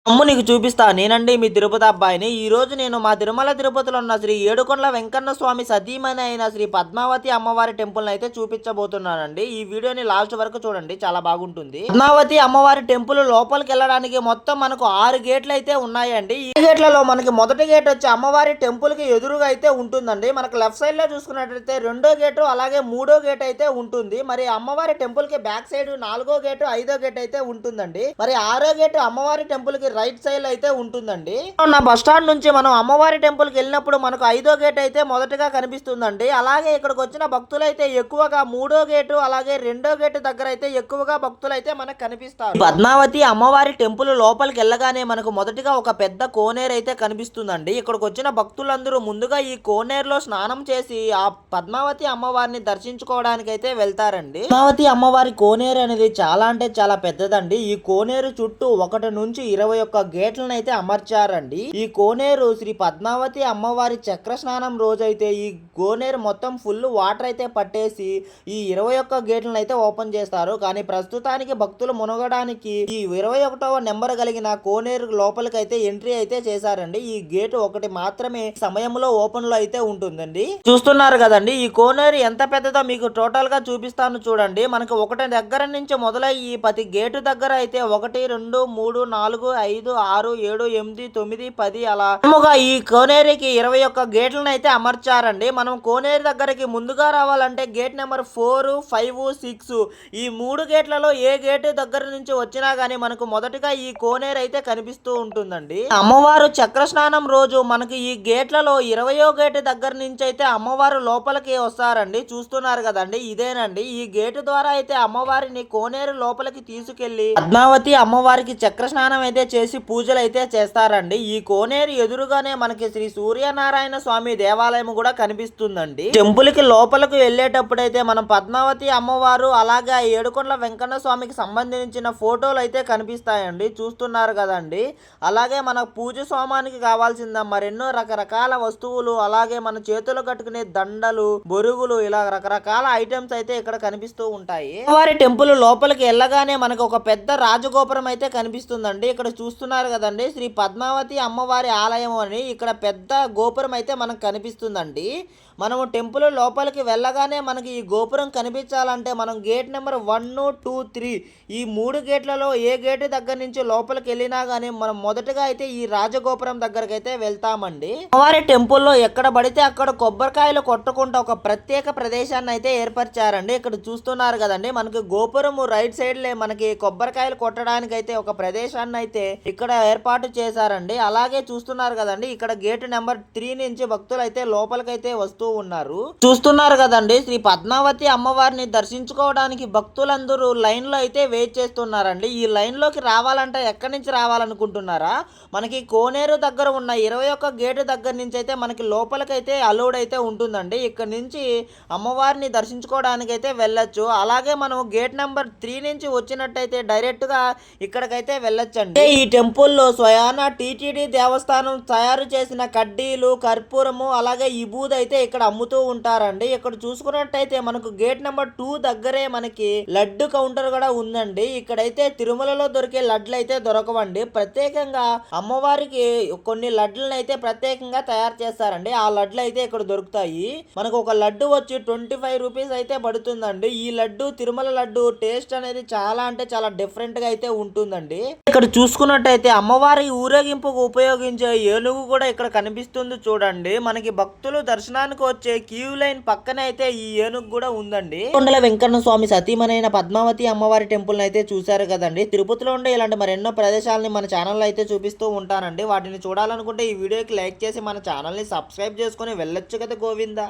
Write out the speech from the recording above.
నీకు చూపిస్తా నేనండి మీ తిరుపతి అబ్బాయిని. ఈ రోజు నేను మా తిరుమల తిరుపతిలో ఉన్న శ్రీ ఏడుకొండల వెంకన్న స్వామి సతీమణి అయిన శ్రీ పద్మావతి అమ్మవారి టెంపుల్ అయితే చూపించబోతున్నానండి. ఈ వీడియోని లాస్ట్ వరకు చూడండి, చాలా బాగుంటుంది. పద్మావతి అమ్మవారి టెంపుల్ లోపలికి వెళ్ళడానికి మొత్తం మనకు 6 గేట్లు అయితే ఉన్నాయండి. ఈ గేట్లలో మనకి మొదటి గేట్ వచ్చి అమ్మవారి టెంపుల్ కి ఎదురుగా అయితే ఉంటుందండి. మనకు లెఫ్ట్ సైడ్ లో చూసుకున్నట్లయితే రెండో గేటు అలాగే మూడో గేట్ అయితే ఉంటుంది. మరి అమ్మవారి టెంపుల్ కి బ్యాక్ సైడ్ 4వ గేటు 5వ గేట్ అయితే ఉంటుందండి. మరి 6వ గేటు అమ్మవారి టెంపుల్ కి రైట్ సైడ్ అయితే ఉంటుందండి. నా బస్ స్టాండ్ నుంచి మనం అమ్మవారి టెంపుల్ కి వెళ్ళినప్పుడు మనకు 5వ గేట్ అయితే మొదటగా కనిపిస్తుందండి. అలాగే ఇక్కడికి వచ్చిన భక్తులు అయితే ఎక్కువగా 3వ గేటు అలాగే 2వ గేటు దగ్గర అయితే ఎక్కువగా భక్తులు అయితే మనకు కనిపిస్తారు. పద్మావతి అమ్మవారి టెంపుల్ లోపలికి వెళ్ళగానే మనకు మొదటిగా ఒక పెద్ద కోనేరు అయితే కనిపిస్తుందండి. ఇక్కడికి వచ్చిన భక్తులందరూ ముందుగా ఈ కోనేరులో స్నానం చేసి ఆ పద్మావతి అమ్మవారిని దర్శించుకోవడానికి అయితే వెళ్తారండి. పద్మావతి అమ్మవారి కోనేరు అనేది చాలా అంటే చాలా పెద్దదండి. ఈ కోనేరు చుట్టూ 1 నుంచి 21 గేట్లను అయితే అమర్చారండి. ఈ కోనేరు శ్రీ పద్మావతి అమ్మవారి చక్ర స్నానం రోజైతే ఈ కోనేరు మొత్తం ఫుల్ వాటర్ అయితే పట్టేసి ఈ 21 గేట్లను అయితే ఓపెన్ చేస్తారు. కానీ ప్రస్తుతానికి భక్తులు మునగడానికి ఈ 21వ నెంబర్ కలిగిన కోనేరు లోపలికి అయితే ఎంట్రీ అయితే చేశారండి. ఈ గేట్ ఒకటి మాత్రమే సమయంలో ఓపెన్ లో అయితే ఉంటుందండి. చూస్తున్నారు కదండి, ఈ కోనేరు ఎంత పెద్దదో మీకు టోటల్ గా చూపిస్తాను చూడండి. మనకి ఒకటి దగ్గర నుంచి మొదలై ఈ ప్రతి గేటు దగ్గర అయితే 1 2 3 4 5 6 7 8 9 10 అలా ఈ కోనేరుకి 21 గేట్లను అయితే అమర్చారండి. మనం కోనేరు దగ్గరికి ముందుగా రావాలంటే గేట్ నెంబర్ 4 5 6 ఈ 3 గేట్లలో ఏ గేటు దగ్గర నుంచి వచ్చినా గానీ మనకు మొదటగా ఈ కోనేరు అయితే కనిపిస్తూ ఉంటుందండి. అమ్మవారు చక్ర స్నానం రోజు మనకి ఈ గేట్లలో 20వ గేటు దగ్గర నుంచి అయితే అమ్మవారు లోపలికి వస్తారండి. చూస్తున్నారు కదండి, ఇదేనండి ఈ గేటు ద్వారా అయితే అమ్మవారిని కోనేరు లోపలికి తీసుకెళ్లి పద్మావతి అమ్మవారికి చక్ర స్నానం అయితే చేసి పూజలు అయితే చేస్తారండి. ఈ కోనేరు ఎదురుగానే మనకి శ్రీ సూర్యనారాయణ స్వామి దేవాలయం కూడా కనిపిస్తుందండి. టెంపుల్ కి లోపలికి వెళ్ళేటప్పుడైతే మనం పద్మావతి అమ్మవారు అలాగే ఏడుకొండల వెంకన్న స్వామికి సంబంధించిన ఫోటోలు అయితే కనిపిస్తాయండి. చూస్తున్నారు కదండి, అలాగే మన పూజ సోమానికి కావాల్సిన మరెన్నో రకరకాల వస్తువులు అలాగే మన చేతులు కట్టుకునే దండలు బొరుగులు ఇలా రకరకాల ఐటమ్స్ అయితే ఇక్కడ కనిపిస్తూ ఉంటాయి. అమ్మవారి టెంపుల్ లోపలికి వెళ్ళగానే మనకు ఒక పెద్ద రాజగోపురం అయితే కనిపిస్తుందండి. ఇక్కడ చూస్తున్నారు కదండి, శ్రీ పద్మావతి అమ్మవారి ఆలయం అని ఇక్కడ పెద్ద గోపురం అయితే మనకు కనిపిస్తుందండి. మనము టెంపుల్ లోపలికి వెళ్ళగానే మనకి ఈ గోపురం కనిపించాలంటే మనం గేట్ నెంబర్ 1 2 3 ఈ 3 గేట్లలో ఏ గేటు దగ్గర నుంచి లోపలికి వెళ్ళినా గానీ మనం మొదటగా అయితే ఈ రాజగోపురం దగ్గరకు అయితే వెళ్తామండి. అమ్మవారి టెంపుల్లో ఎక్కడ పడితే అక్కడ కొబ్బరికాయలు కొట్టుకుంటూ ఒక ప్రత్యేక ప్రదేశాన్ని అయితే ఏర్పరిచారండి. ఇక్కడ చూస్తున్నారు కదండి, మనకి గోపురం రైట్ సైడ్ లే మనకి కొబ్బరికాయలు కొట్టడానికి అయితే ఒక ప్రదేశాన్ని అయితే ఇక్కడ ఏర్పాటు చేశారండి. అలాగే చూస్తున్నారు కదండి, ఇక్కడ గేట్ నెంబర్ 3 నుంచి భక్తులు అయితే లోపలికైతే వస్తూ ఉన్నారు. చూస్తున్నారు కదండి, శ్రీ పద్మావతి అమ్మవారిని దర్శించుకోవడానికి భక్తులందరూ లైన్ లో అయితే వెయిట్ చేస్తున్నారండి. ఈ లైన్ లోకి రావాలంటే ఎక్కడి నుంచి రావాలనుకుంటున్నారా, మనకి కోనేరు దగ్గర ఉన్న 21 గేటు దగ్గర నుంచి అయితే మనకి లోపలికైతే అలౌడ్ అయితే ఉంటుందండి. ఇక్కడ నుంచి అమ్మవారిని దర్శించుకోవడానికి అయితే వెళ్ళొచ్చు. అలాగే మనం గేట్ నెంబర్ 3 నుంచి వచ్చినట్టయితే డైరెక్ట్ గా ఇక్కడికైతే వెళ్ళొచ్చండి. ఈ టెంపుల్లో స్వయాన టీటీడీ దేవస్థానం తయారు చేసిన కడ్డీలు కర్పూరము అలాగే ఈ బూద్ అయితే ఇక్కడ అమ్ముతూ ఉంటారండి. ఇక్కడ చూసుకున్నట్టయితే మనకు గేట్ నెంబర్ 2 దగ్గరే మనకి లడ్డు కౌంటర్ కూడా ఉందండి. ఇక్కడైతే తిరుమలలో దొరికే లడ్లు అయితే దొరకవండి. ప్రత్యేకంగా అమ్మవారికి కొన్ని లడ్లను అయితే ప్రత్యేకంగా తయారు చేస్తారండి. ఆ లడ్లు అయితే ఇక్కడ దొరుకుతాయి. మనకు ఒక లడ్డు వచ్చి 25 రూపీస్ అయితే పడుతుందండి. ఈ లడ్డు తిరుమల లడ్డు టేస్ట్ అనేది చాలా అంటే చాలా డిఫరెంట్ గా అయితే ఉంటుందండి. ఇక్కడ చూసుకున్నట్టయితే అమ్మవారి ఊరేగింపుకు ఉపయోగించే ఏనుగు కూడా ఇక్కడ కనిపిస్తుంది చూడండి. మనకి భక్తులు దర్శనానికి వచ్చే క్యూ లైన్ పక్కన అయితే ఈ ఏనుగు కూడా ఉందండి. కొండల వెంకన్న స్వామి సతీమణైన పద్మావతి అమ్మవారి టెంపుల్ అయితే చూశారు కదండి. తిరుపతిలో ఉండే ఇలాంటి మరెన్నో ప్రదేశాలని మన ఛానల్లో అయితే చూపిస్తూ ఉంటానండి. వాటిని చూడాలనుకుంటే ఈ వీడియోకి లైక్ చేసి మన ఛానల్ని సబ్స్క్రైబ్ చేసుకుని వెళ్ళొచ్చు కదా గోవిందా.